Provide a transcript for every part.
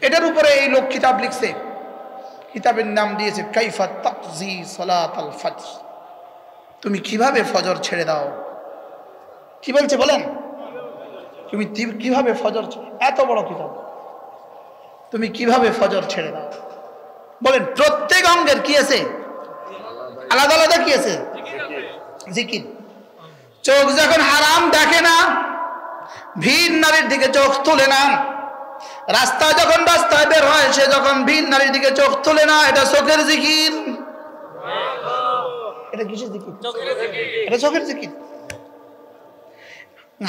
এটার উপরে এই লোক কিতাব লিখছে, কিতাবের নাম দিয়েছে কাইফা তাকজি সালাতাল ফজর। তুমি কিভাবে ফজর ছেড়ে দাও। কি বলছে বলেন? তুমি কিভাবে ফজর, এত বড় কিতাব, তুমি কিভাবে ফজর ছেড়ে দাও বলেন। প্রত্যেক অঙ্গের কি আছে? আলাদা আলাদা কি আছে? জিকির। চোখ যখন হারাম দেখে না, ভিন নারীর দিকে চোখ তোলে না, রাস্তায় যখন রাস্তায় বের হয় সে যখন ভিন নারীর দিকে চোখ তোলে না, এটা চোখের জিকির। এটা কিসের জিকির? এটা চোখের জিকির।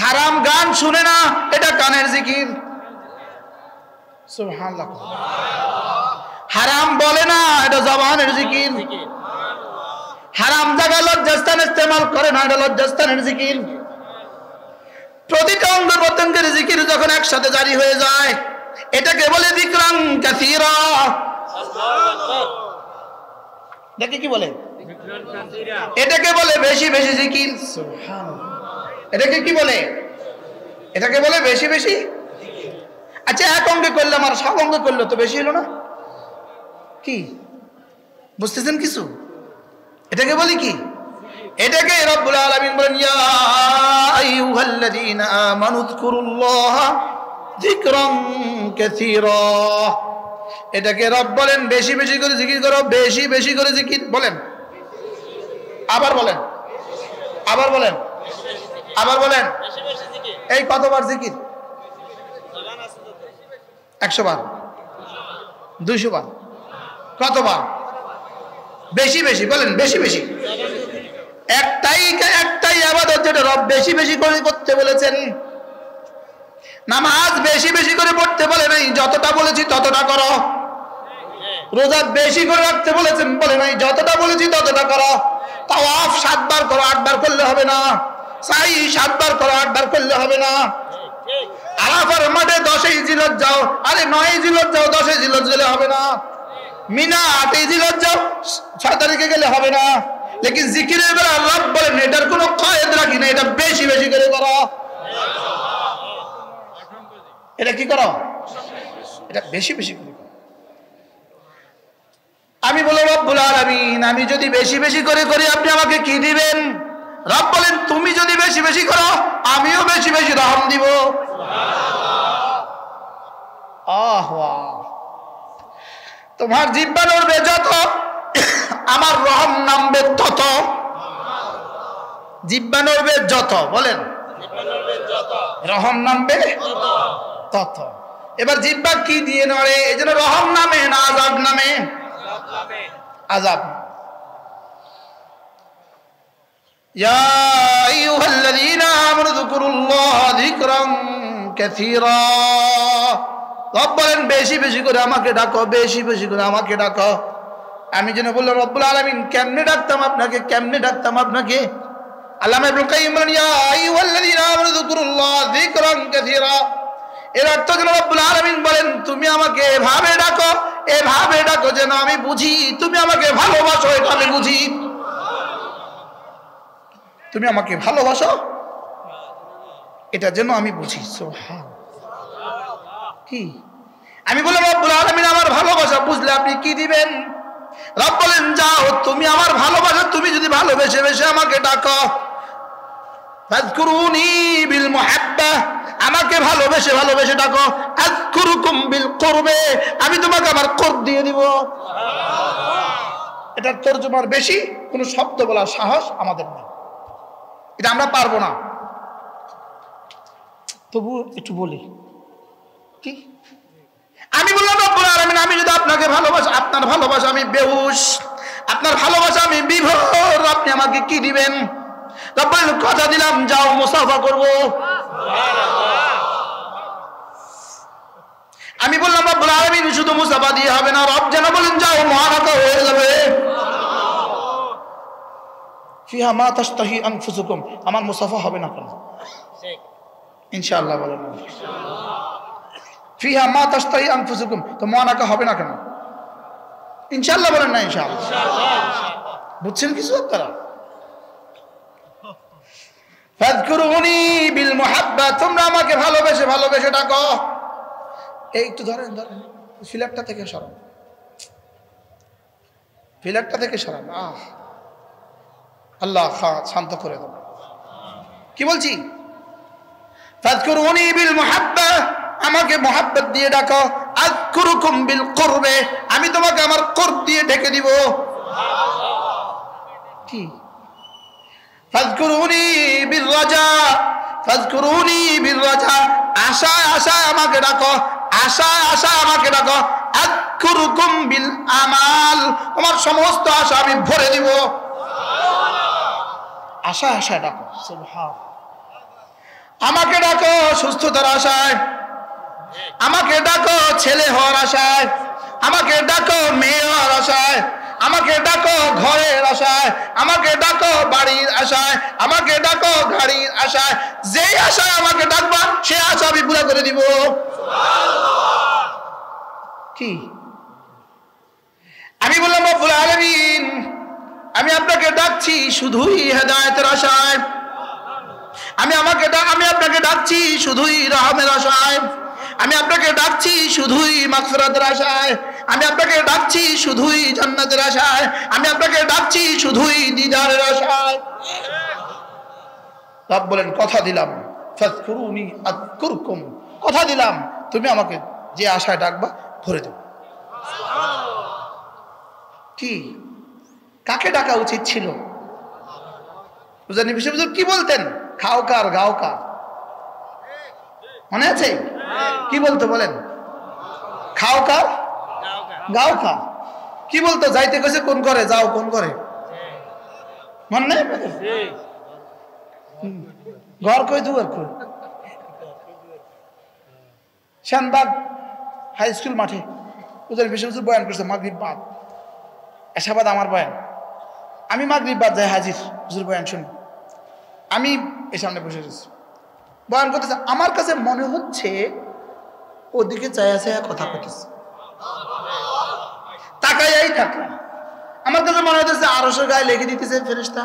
হারাম গান শুনে না, এটা কানের জিকির। সুবহানাল্লাহ। হারাম বলে না, এটা জবানের জিকির। হারাম জায়গা লজ্জাস্থান ইস্তেমাল করে না, এটা লজ্জাস্থানের জিকির। প্রতিটা অঙ্গ প্রত্যঙ্গের জিকির যখন একসাথে জারি হয়ে যায়, এটাকে বলে যিকরান কাসীরা। দেখে কি বলে? এটাকে বলে বেশি বেশি জিকির। সুবহানাল্লাহ। এটাকে কি বলে? এটাকে বলে বেশি বেশি। আচ্ছা, এক অঙ্গে করলাম আর সব অঙ্গে করলে তো বেশি হলো না? কি বুঝতেছেন কিছু? এটাকে বলি কি? এটাকে রব্বুল আলামিন বলেন ইয়া আইয়ুহাল্লাযীনা আমানু যকুরুল্লাহা যিকরান কাসীরা। এটাকে রব বলেন বেশি বেশি করে জিকির করো, বেশি বেশি করে জিকির। বলেন, আবার বলেন, আবার বলেন, আবার বলেন। এই কতবার জিকির? 100 বার, 200 বার, কতবার? বেশি বেশি বলেন, বেশি বেশি। একটাই ইবাদত যেটা রব বেশি বেশি করে করতে বলেছেন। নামাজ বেশি বেশি করে পড়তে বলে নাই, যতটা বলেছি ততটা করো। রোজা বেশি করে রাখতে বলেছেন, বলে নাই যতটা বলেছি ততটা করো। তাওয়াফ 7 বার করো, 8 বার করলে হবে না। সাই 7 বার করো, 8 বার করলে হবে না। আরাফার মাঠে 10 জিলহজ যাও, আরে 9 জিলহজ যাও, 10 জিলহজ গেলে হবে না। মিনা 8 জিলহজ যাও, 6 তারিখে গেলে হবে না। লেকিন জিকিরের বেলা রব বলেন এটার কোনো কায়েদ রাখি না, এটা বেশি বেশি করে করো। এটা কি করো? এটা বেশি বেশি করে। আমি বললাম রব্বুল আলামিন, আমি যদি বেশি বেশি করে করি আপনি আমাকে কি দিবেন? রব বলেন তুমি যদি বেশি বেশি করো আমিও বেশি বেশি রহম দিব। তোমার জিহ্বা নড়বে যত, আমার রহম নামবে তত। জিহ্বা নড়বে যত, বলেন রহম নামবে তত। এবার জিহ্বা কি দিয়ে নড়ে? এই জন্য রহম নামে না আযাব নামে? আযাব। ইয়া আইয়ুহাল্লাযীনা আমানু যকুরুল্লাহা যিকরান কাসীরা। রব বলেন বেশি বেশি করে আমাকে ডাকো, বেশি বেশি করে আমাকে ডাকো। আমি যেন বললাম রব্বুল আলামিন কেমনে ডাকতাম আপনাকে, কেমনে ডাকতাম আপনাকে? আল্লামা ইবনে কাইয়্যিম বলেন ইয়া আইয়ুহাল্লাযীনা আমানু যকুরুল্লাহা যিকরান কাসীরা। এর অর্থ যেন রব্বুল আলামিন বলেন তুমি আমাকে এভাবে ডাকো, এভাবে ডাকো যেন আমি বুঝি তুমি আমাকে ভালোবাসো। এটা আমি বুঝি তুমি আমাকে ভালোবাসো, এটা যেন আমি বুঝি। সুবহানাল্লাহ। কি আমি বললাম রব্বুল আলামিন আমার ভালোবাসা বুঝলে আপনি কি দিবেন? রব বলেন যাও তুমি আমার ভালোবাসা, তুমি যদি ভালোবেসে বেশে আমাকে ডাকো, ফাযকুরুনি বিল মুহাব্বা, আমাকে ভালোবেসে ভালোবেসে ডাকো, আযকুরুকুম বিল কুরবে, আমি তোমাকে আমার কুরব দিয়ে দিব। এটার তরজমার বেশি কোনো শব্দ বলার সাহস আমাদের নেই, এটা আমরা পারবো না। তবু একটু বলি কি? আমি বললাম রব্বুল আলামিন আমি যদি আপনাকে ভালোবাসি, আপনার ভালোবাসা আমি বেহুশ, আপনার ভালোবাসা আমি বিভোর, আপনি আমাকে কি দিবেন? রব্বুল কথা দিলাম যাও মুসাফা করব। আমি বললাম রব্বুল আলামিন শুধু মুসাফা দিয়ে হবে না, রব যেন বলেন যাও মুআনাকা হয়ে যাবে। ফিহা মা তাশতাহি আনফুসুকুম, আমার মুসাফা হবে না কেন? ইনশাআল্লাহ বলেন ফিহা মা তাশতাহি আনফুসুকুম, তো মুআনাকা হবে না কেন? ইনশাআল্লাহ বলেন না ইনশাআল্লাহ। বুঝছেন কিছু আপনারা? ফাযকুরুনি বিল মুহাব্বা, তোমরা আমাকে ভালোবেসে ভালোবেসে ডাকো। এই একটু ধরেন ধরেন ফিলারটা থেকে সরান, ফিলারটা থেকে সরান। আল্লাহ শান্ত করে দেব। কি বলছি? ফাযকুরুনি বিল মুহাব্বা, আমাকে মুহাব্বত দিয়ে ডাকো। আযকুরুকুম বিল কুরবে, আমি তোমাকে আমার কুরব দিয়ে ডেকে দিব। কি? ফাযকুরুনি বিল রাজা, ফাযকুরুনি বিল রাজা, আশা আশা আমাকে ডাকো, আশা আশা আমাকে ডাকো। আযকুরুকুম বিল আমাল, তোমার সমস্ত আশা আমি ভরে দিব। আশা আশা ডাকো, সুবহানাল্লাহ। আমাকে ডাকো সুস্থতার আশায়, আমাকে ডাকো ছেলে হওয়ার আশায়, আমাকে ডাকো মেয়ে হওয়ার আশায়, আমাকে ডাকো ঘরের আশায়, আমাকে ডাকো বাড়ির আশায়, আমাকে ডাকো গাড়ির আশায়। যেই আশায় আমাকে ডাকবা সে আশা আমি পুরা করে দিব। কি? আমি বললাম রব্বুল আলামিন, আমি আপনাকে ডাকছি শুধুই হেদায়েতের আশায়, আমি আপনাকে ডাকছি শুধুই রহমের আশায়, আমি আপনাকে ডাকছি শুধুই মাগফিরাতের আশায়, আমি আপনাকে ডাকছি শুধুই জান্নাতের আশায়, আমি আপনাকে ডাকছি শুধুই দিদারের আশায়। রব বলেন, কথা দিলাম, ফাযকুরুনি আযকুরকুম, কথা দিলাম তুমি আমাকে যে আশায় ডাকবা ভরে দেব। কি? কাকে ডাকা উচিত ছিল? বুঝলেন বিশ্ববিদ্যালয় কি বলতেন? খাও কার গাও কার, মনে আছে? কি বলতো বলেন? খাও কার গাও কার। কি বলতো? যাইতে গেছে কোন করে, যাও কোন করে, মনে নেই? ঘর কই দুয়ার কই। শানবাগ হাই স্কুল মাঠে বুঝলেন বিশ্ববিদ্যালয় বয়ান করছে মাগরিব বাদ, এশাবাদ আমার বয়ান। আমি মাগরিব বাদ যাই হাজির, হুজুর বয়ান শুনবো। আমি এই সামনে বসে গেছি, বয়ান করতেছে। আমার কাছে মনে হচ্ছে ওদিকে চায়া চায়া কথা করতেছে, তাকাইয়াই থাকলাম। আমার কাছে মনে হচ্ছে আরশের গায়ে লেগে দিতেছে ফেরেশতা,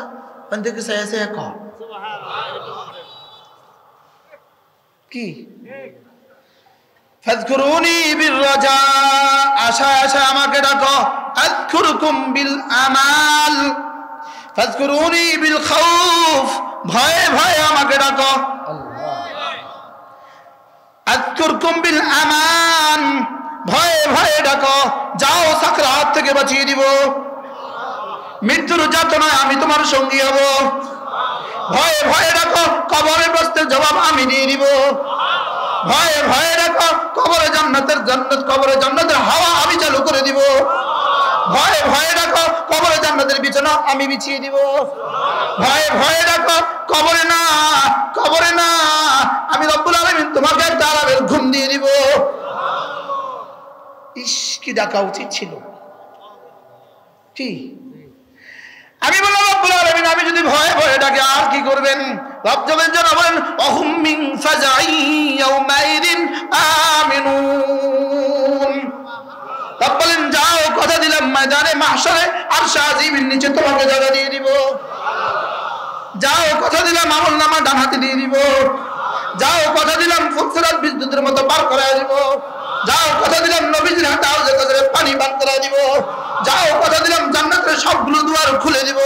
ওদিকে চায়া চায়া কহ। কি? ফাযকুরুনি বির রাজা, আশা আশা আমাকে ডাকো। আযকুরুকুম বিল আমাল, ফাযকুরুনি বিল খাউফ, ভয়ে ভয়ে আমাকে ডাকো। আযকুরকুম বিল আমান, ভয়ে ভয়ে ডাকো। যাও সাকরাত থেকে বাঁচিয়ে দিব, মৃত্যুর যাতনায় আমি তোমার সঙ্গী হব। ভয়ে ভয়ে ডাকো, কবরের প্রশ্নের জবাব আমি দিয়ে দিব। ভয়ে ভয়ে ডাকো, কবরে জান্নাতের জান্নাত, কবরে জান্নাতের হাওয়া আমি চালু করে দিব। ভয়ে ভয়ে ডাকো, কবরে জান্নাতের বিছানা আমি বিছিয়ে দিব। ভয়ে ভয়ে ডাকো, কবরে না, কবরে না, আমি রব্বুল আলামিন তোমাকে একটা আরামের ঘুম দিয়ে দিব। ইস, কি ডাকা উচিত ছিল। কি? আমি বললাম রব্বুল আলামিন, আমি যদি ভয়ে ভয়ে ডাকি আর কি করবেন? রব জবের জন্য বলেন, অহুম মিন ফাজাই ইয়াউমাইদিন আমিনুন। রব বলেন, যাও কথা দিলাম ময়দানে মাহশারে আরশ আজিমের নিচে তোমাকে জায়গা দিয়ে দিব। যাও কথা দিলাম আমলনামা ডান হাতে দিয়ে দিব। যাও কথা দিলাম ফুলসিরাত বিদ্যুতের মতো পার করে দিব। যাও কথা দিলাম নবীজির হাতে আওয়াজে করে পানি পান করে দিব। যাও কথা দিলাম জান্নাতের সবগুলো দুয়ার খুলে দিব।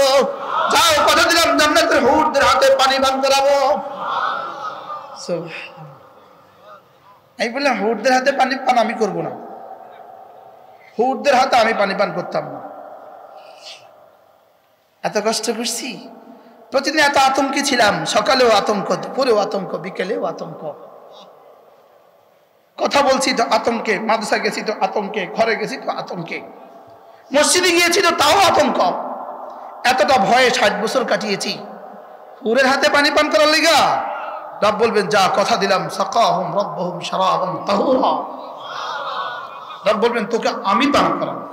যাও কথা দিলাম জান্নাতের হুরদের হাতে পানি পান করাবো। আমি বললাম হুরদের হাতে পানি পান আমি করব না, হুরদের হাতে আমি পানি পান করতাম না। এত কষ্ট করছি, প্রতিদিন এত আতঙ্কে ছিলাম, সকালেও আতঙ্ক, দুপুরেও আতঙ্ক, বিকেলেও আতঙ্ক। কথা বলছি তো আতঙ্কে, মাদ্রাসা গেছি তো আতঙ্কে, ঘরে গেছি তো আতঙ্কে, মসজিদে গিয়েছি তো তাও আতঙ্ক। এতটা ভয়ে 60 বছর কাটিয়েছি। হুরের হাতে পানি পান করার লিগা রব বলবেন, যা কথা দিলাম সাকাহুম রাব্বুহুম শারাবান তাহুরা। রব বলবেন, তোকে আমি পান করাবো।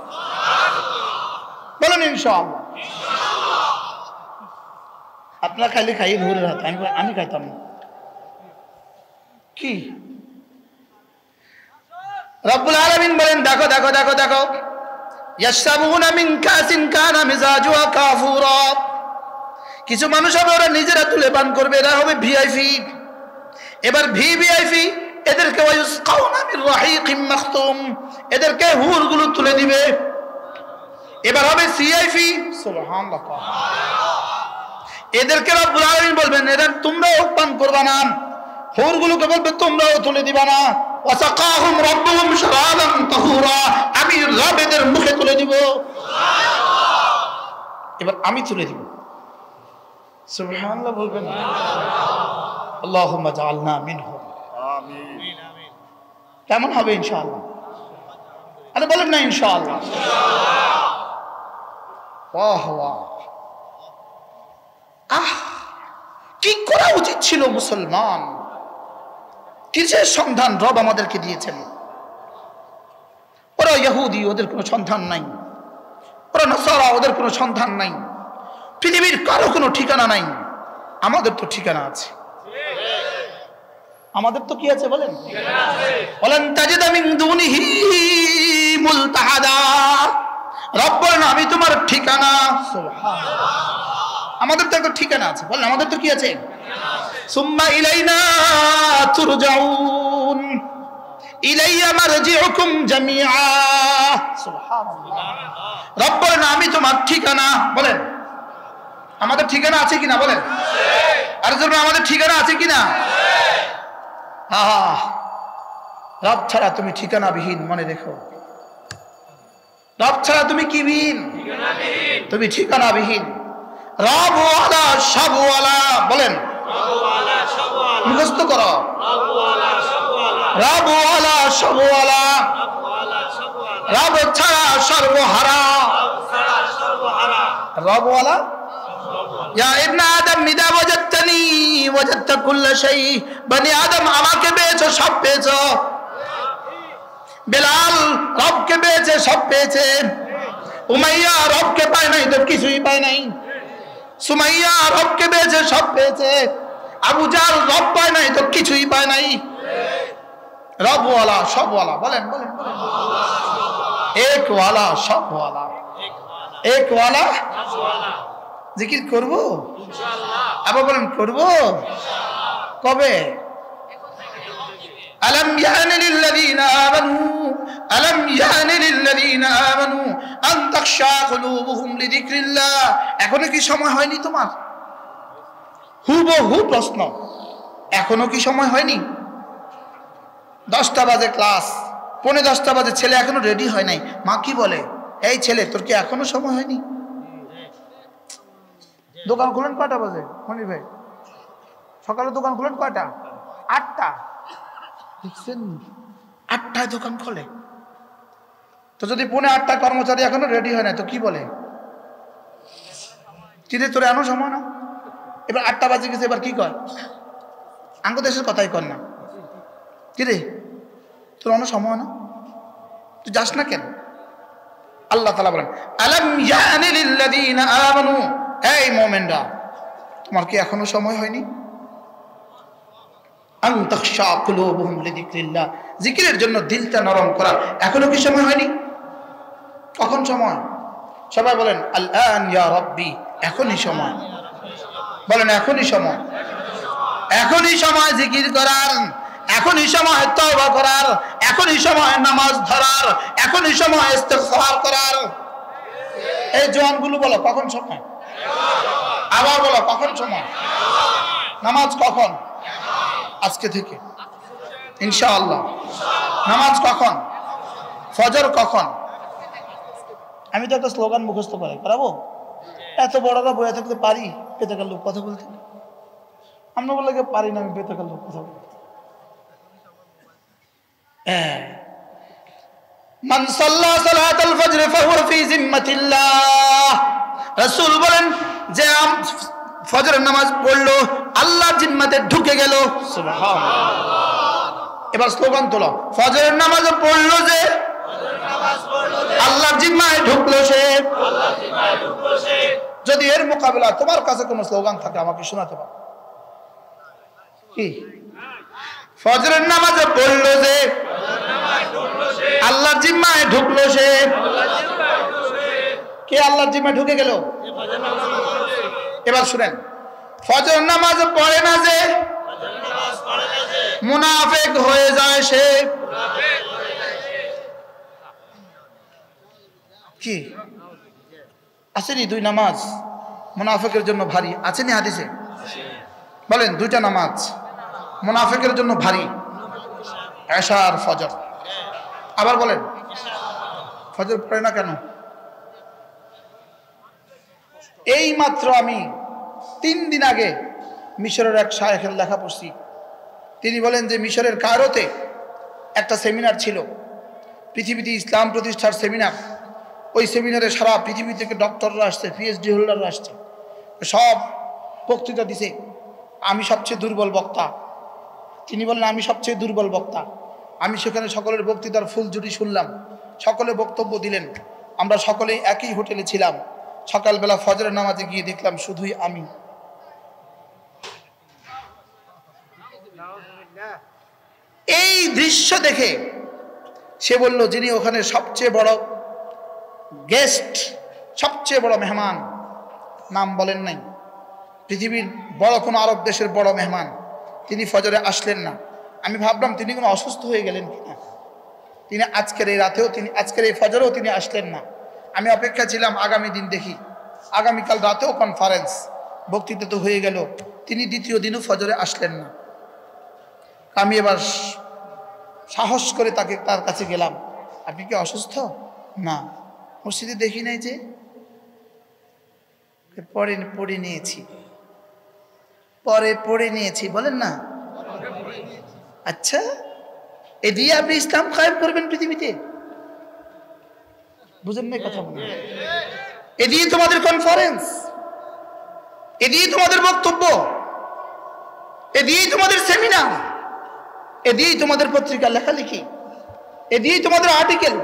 বলেন ইনশাআল্লাহ। আপনার খাইলে খাই হুরের হাতে, আমি খাইতাম না। কি? রব্বুল আলামিন বলেন, দেখো দেখো দেখো দেখো, ইয়াশরাবুনা মিন কাসিন কানা মিজাজুহা কাফুরা। কিছু মানুষ হবে ওরা নিজেরা তুলে পান করবে, এরা হবে ভিআইপি। এবার ভিভিআইপি এদেরকে ওয়ায়ুসকাউনা মির রাহিকিম মাখতুম, এদেরকে হুরগুলো তুলে দিবে। এবার হবে সিআইফি, সুবহানাল্লাহ। এদেরকে রব্বুল আলামিন বলবেন এদের তোমরাও পান করবা না, হুরগুলোকে বলবে তোমরাও তুলে দিবা না। ওয়াসাকাহুম রাব্বুহুম শারাবান তাহুরা, আমি রব এদের মুখে তুলে দিব, এবার আমি তুলে দিব। সুবহানাল্লাহ বলবেন, আল্লাহুম্মা জাআলনা মিনহুম। আমিন। কেমন হবে ইনশাআল্লাহ? আরে বলেন না ইনশাআল্লাহ। বাহ বাহ, কি করা উচিত ছিল মুসলমান? কিসের সন্ধান রব আমাদেরকে দিয়েছেন? ওরা ইহুদি, ওদের কোনো সন্ধান নাই। ওরা নাসারা, ওদের কোনো সন্ধান নাই। পৃথিবীর কারো কোনো ঠিকানা নাই। আমাদের তো ঠিকানা আছে। আমাদের তো কি আছে বলেন? বলেন তাজিদা মিন দুনিহি মুলতাহাদা, রব বলেন আমি তোমার ঠিকানা। সুবহানাল্লাহ, আমাদের তো একটা ঠিকানা আছে। বলেন আমাদের তো কি আছে? সুম্মা ইলাইনা তুরজাউন, ইলাইয়া মারজিউকুম জামিআ। সুবহানাল্লাহ, রব বলেন আমি তোমার ঠিকানা। বলেন আমাদের ঠিকানা আছে কিনা? বলেন আর জন্য আমাদের ঠিকানা আছে কিনা? রব ছাড়া তুমি ঠিকানাবিহীন, মনে রেখো। রব ছাড়া তুমি কি বিহীন? তুমি ঠিকানাবিহীন। রবওয়ালা সবওয়ালা, বলেন মুখস্থ করো। রবওয়ালা সবওয়ালা, রব ছাড়া সর্বহারা। রবওয়ালা, ইয়া ইবনে আদম ইদা ওয়াজাদতানি ওয়াজাদতা কুল্লা শাই, বনি আদম আমাকে পেয়েছো সব পেয়েছো। বেলাল রবকে পেয়েছে সব পেয়েছে। উমাইয়া রবকে পায় নাই তো কিছুই পায় নাই। সুমাইয়া রবকে পেয়েছে সব পেয়েছে। আবু জাল রব পায় নাই তো কিছুই পায় নাই। রবওয়ালা সবওয়ালা, বলেন বলেন বলেন, একওয়ালা সবওয়ালা, একওয়ালা। জিকির করব ইনশাআল্লাহ। আবার বলেন করব কবে? আলম ইয়ানি লিল্লাযীনা আমানু, আলম ইয়ানি লিল্লাযীনা আমানু আন তাখশা কুলুবুহুম লিযিকরিল্লাহ। এখনো কি সময় হয়নি তোমার? হুবহু প্রশ্ন, এখনো কি সময় হয়নি? 10টা বাজে ক্লাস, 9:45 বাজে, ছেলে এখনো রেডি হয় নাই। মা কি বলে, এই ছেলে তোর কি এখনো সময় হয়নি? দোকান খুলেন কয়টা বাজে মনির ভাই? সকালে দোকান খুলেন কয়টা? 8টা। দেখছেন 8টায় দোকান খোলে। তো যদি 8:45 কর্মচারী এখনো রেডি হয় না তো কি বলে, কিরে তোর এখনো সময় না? এবার 8টা বাজে গেছে, এবার কি কয়? আঙ্গ দেশের কথাই কর না, কিরে তোর এখনো সময় না, তুই যাস না কেন? আল্লাহ তাআলা বলেন আলাম ইয়ানি লিল্লাযীনা আমানু, এই মুমিনরা তোমার কি এখনো সময় হয়নি? আন তাখশা কুলুবুহুম লিযিকরিল্লাহ, জিকিরের জন্য দিলটা নরম করার এখনো কি সময় হয়নি? কখন সময়? সবাই বলেন আল-আন ইয়া রাব্বি, এখনই সময়। বলেন এখনই সময়, এখনই সময় জিকির করার, এখনই সময় তওবা করার, এখনই সময় নামাজ ধরার, এখনই সময় ইস্তিগফার করার। এই জওয়ানগুলো বলো কখন সময়? আবার বলো কখন সময়? নামাজ কখন? আজকে থেকে ইনশাআল্লাহ। নামাজ কখন? ফজর কখন? আমি তো একটা স্লোগান মুখস্থ করাবো। এত বড়রা বয়ে থাকতে পারি বেতাকার লোক কথা বলতে, আমরা বলে পারি না, আমি বেতাকার লোক কথা বলতে। মান সাল্লা সালাতাল ফজর ফাহুয়া ফি জিম্মাতিল্লাহ, রাসূল বলেন যে ফজরের নামাজ পড়লো আল্লাহর জিম্মাতে ঢুকে গেল। সুবহানাল্লাহ। এবার স্লোগান তোলো, ফজরের নামাজ পড়লো যে আল্লাহর জিম্মায় ঢুকলো সে। যদি এর মোকাবেলা তোমার কাছে কোনো স্লোগান থাকে আমাকে শোনাতে পারো। কি? ফজরের নামাজে পড়লো যে আল্লাহর জিম্মায় ঢুকলো সে। কে আল্লাহর জিম্মায় ঢুকে গেল? এবার শুনেন, ফজর নামাজ পড়ে না যে মুনাফিক হয়ে যায় সে। কি আসেনি দুই নামাজ মুনাফিকের জন্য ভারী, আছেনি হাদিসে? বলেন দুইটা নামাজ মুনাফিকের জন্য ভারী, এশা আর ফজর। আবার বলেন ফজর পড়ে না কেন? এই মাত্র আমি 3 দিন আগে মিশরের এক শায়েখের লেখা পড়ছি। তিনি বলেন যে মিশরের কায়রোতে একটা সেমিনার ছিল, পৃথিবীতে ইসলাম প্রতিষ্ঠার সেমিনার। ওই সেমিনারে সারা পৃথিবী থেকে ডক্টররা আসছে, পিএইচডি হোল্ডাররা আসছে, সব বক্তৃতা দিছে। আমি সবচেয়ে দুর্বল বক্তা। তিনি বললেন আমি সবচেয়ে দুর্বল বক্তা। আমি সেখানে সকলের বক্তৃতার ফুল জুটি শুনলাম, সকলে বক্তব্য দিলেন। আমরা সকলেই একই হোটেলে ছিলাম। সকালবেলা ফজরের নামাজে গিয়ে দেখলাম শুধুই আমি। এই দৃশ্য দেখে সে বলল, যিনি ওখানে সবচেয়ে বড় গেস্ট, সবচেয়ে বড় মেহমান, নাম বলেন নাই, পৃথিবীর বড় কোনো আরব দেশের বড় মেহমান, তিনি ফজরে আসলেন না। আমি ভাবলাম তিনি কোনো অসুস্থ হয়ে গেলেন কিনা। তিনি আজকের এই রাতেও, তিনি আজকের এই ফজরেও তিনি আসলেন না। আমি অপেক্ষা ছিলাম আগামী দিন দেখি। আগামীকাল রাতেও কনফারেন্স, বক্তৃতা তো হয়ে গেল, তিনি দ্বিতীয় দিনও ফজরে আসলেন না। আমি এবার সাহস করে তার কাছে গেলাম, আপনি কি অসুস্থ? না। মসজিদে দেখি নাই যে? পড়ে নিয়েছি। বলেন না? আচ্ছা, এ দিয়ে আপনি ইসলাম কায়েম করবেন পৃথিবীতে? বুঝেন না কথা বলেন? এ দিয়ে তোমাদের কনফারেন্স, এ দিয়ে তোমাদের বক্তব্য, এ দিয়েই তোমাদের সেমিনার, এ দিয়েই তোমাদের পত্রিকা লেখালেখি, এ দিয়েই তোমাদের আর্টিকেল।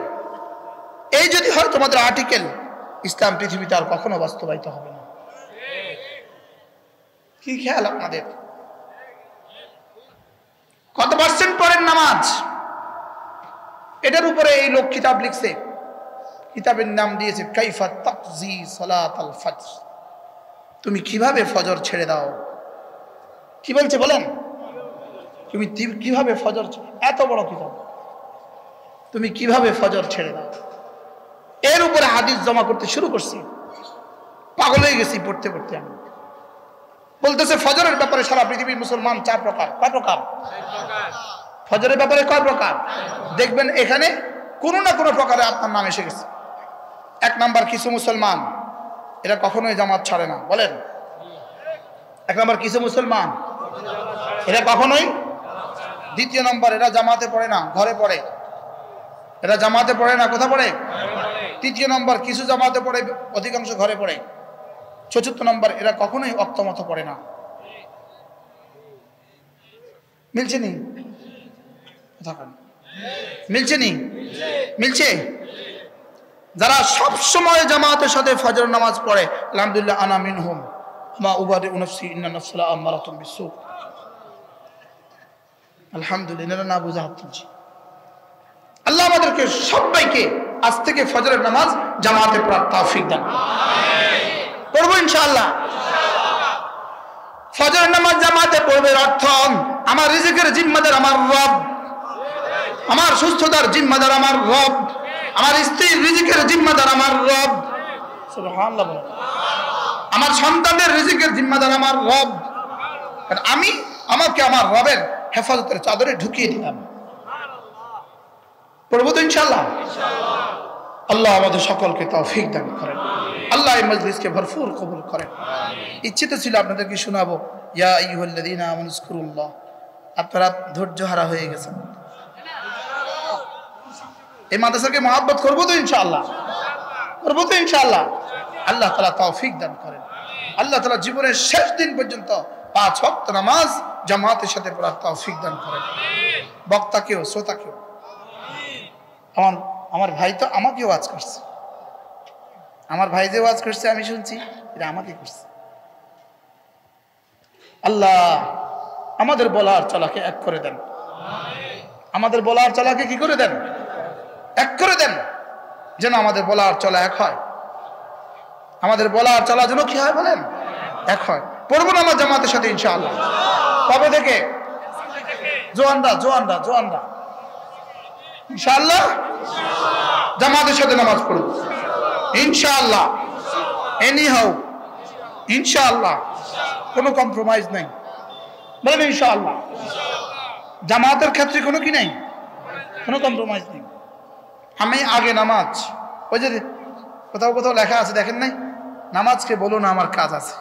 এই যদি হয় তোমাদের আর্টিকেল, ইসলাম পৃথিবীতে আর কখনো বাস্তবায়িত হবে না। কি খেয়াল আপনাদের? কত পার্সেন্ট পড়েন নামাজ? এটার উপরে এই লোক কিতাব লিখছে, কিতাবের নাম দিয়েছে কাইফা তাকজি সালাতাল ফজর। তুমি কিভাবে ফজর ছেড়ে দাও? কি বলছে বলেন? তুমি কিভাবে ফজর, এত বড় কিতাব, তুমি কিভাবে ফজর ছেড়ে দাও? এর উপরে হাদিস জমা করতে শুরু করছি, পাগল হয়ে গেছি পড়তে পড়তে। আমি বলতেছে ফজরের ব্যাপারে সারা পৃথিবীর মুসলমান 4 প্রকার। কয় প্রকার? ফজরের ব্যাপারে কয় প্রকার? দেখবেন এখানে কোনো না কোনো প্রকারে আপনার নাম এসে গেছে। 1 নাম্বার, কিছু মুসলমান এরা কখনোই জামাত ছাড়ে না। বলেন 1 নাম্বার, কিছু মুসলমান এরা কখনোই। 2 নম্বর, এরা জামাতে পড়ে না, ঘরে পড়ে। এরা জামাতে পড়ে না, কোথা পড়ে? 3 নম্বর, কিছু জামাতে পড়ে, অধিকাংশ ঘরে পড়ে। 4 নম্বর, এরা কখনোই অক্তমত পড়ে না। মিলছে নি? মিলছে নি? মিলছে? যারা সব সময় জামাতের সাথে ফজর নামাজ পড়ে, আলহামদুলিল্লাহ, আনা মিনহুম মা উবাদি নাফসি ইন্না নাফসা আমারাতুম বিসু। আলহামদুলিল্লাহ, না বুঝা হাত তুলছি। আল্লাহ আমাদেরকে সবাইকে আজ থেকে ফজরের নামাজ জামাতে পড়ার তৌফিক দান করুন। পড়বো ইনশাআল্লাহ। ফজরের নামাজ জামাতে পড়বার অর্থ, আমার রিজিকের জিম্মাদার আমার রব, আমার সুস্থতার জিম্মাদার আমার রব, আমার স্ত্রীর রিজিকের জিম্মাদার আমার রব, সুবহানাল্লাহ বলেন। আমার সন্তানদের রিজিকের জিম্মাদার আমার রব। আমি আমাকে আমার রবের হেফাজতের চাদরে ঢুকিয়ে দিলাম। পড়বো তো ইনশাআল্লাহ। আল্লাহ আমাদের সকলকে তৌফিক দান করেন। আল্লাহ এই মজলিসকে ভরপুর কবুল করেন। ইচ্ছে তো ছিল আপনাদেরকে শোনাবো, ইয়া আইয়ুহাল্লাযীনা আমানু যকুরুল্লাহ। আপনারা ধৈর্য হারা হয়ে গেছেন। এই মাদ্রাসাকে মহব্বত করবো তো ইনশাআল্লাহ। করবো তো ইনশাআল্লাহ। আল্লাহ তাআলা তৌফিক দান করেন। আল্লাহ তাআলা জীবনের শেষ দিন পর্যন্ত 5 ওয়াক্ত নামাজ জামাতের সাথে পড়ার তৌফিক দান করেন। বক্তাকেও, শ্রোতাকেও। আমার ভাই তো আমাকেও ওয়াজ করছে, আমার ভাই যে ওয়াজ করছে আমি শুনছি, এটা আমাকে করছে। আল্লাহ আমাদের বলার চলাকে এক করে দেন। আমাদের বলার চলাকে কি করে দেন? এক করে দেন, যেন আমাদের বলার চলা এক হয়। আমাদের বলার চলা যেন কি হয় বলেন? এক হয়। পড়বো না আমার জামাতের সাথে ইনশাআল্লাহ। কবে থেকে? জোয়ানরা জোয়ানরা জোয়ানরা ইনশাআল্লাহ জামাতের সাথে নামাজ পড়ব ইনশাআল্লাহ, এনি হাউ ইনশাআল্লাহ, কোনো কম্প্রোমাইজ নাই, বলেন ইনশাআল্লাহ। জামাতের ক্ষেত্রে কোনো কি নাই, কোনো কম্প্রোমাইজ নেই। আমি আগে নামাজ, ওই যে কোথাও কোথাও লেখা আছে দেখেন নাই, নামাজকে বলো না আমার কাজ আছে।